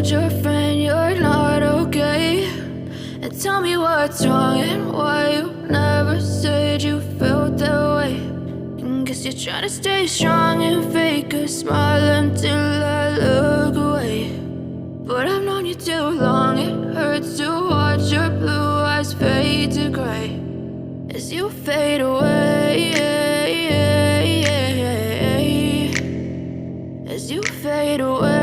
told your friend you're not okay? And tell me what's wrong and why you never said you felt that way. And guess you're trying to stay strong and fake a smile until I look away. But I've known you too long, it hurts to watch your blue eyes fade to gray as you fade away, as you fade away.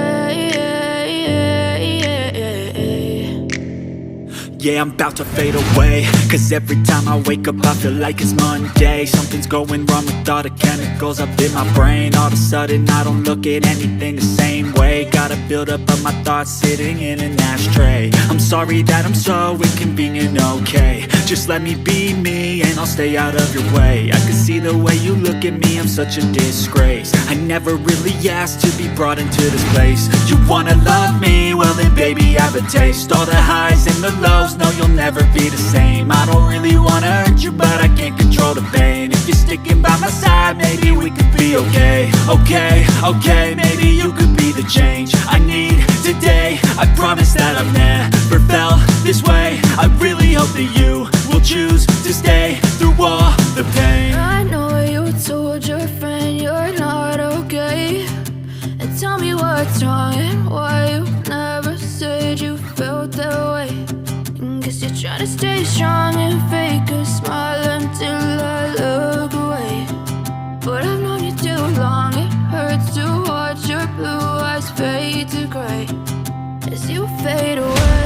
Yeah, I'm about to fade away, cause every time I wake up I feel like it's Monday. Something's going wrong with all the chemicals up in my brain. All of a sudden I don't look at anything the same way. Got a buildup of my thoughts sitting in an ashtray. I'm sorry that I'm so inconvenient, okay? Just let me be me and I'll stay out of your way. I can see the way you look at me, I'm such a disgrace. I never really asked to be brought into this place. You wanna love me? Well then baby have a taste. All the highs and the lows, no you'll never be the same. I don't really wanna hurt you but I can't control the pain. If you're sticking by my side maybe we could be okay. Okay, maybe you could be the change I need today. I promise that I've never felt this way. I really hope that you will choose to stay through all the pain. I know you told your friend you're not okay. And tell me what's wrong and why you never said you felt that way. And guess you're trying to stay strong and fake a smile until I look away. But I've known you too long, it hurts to watch your blue eyes fade to gray as you fade away.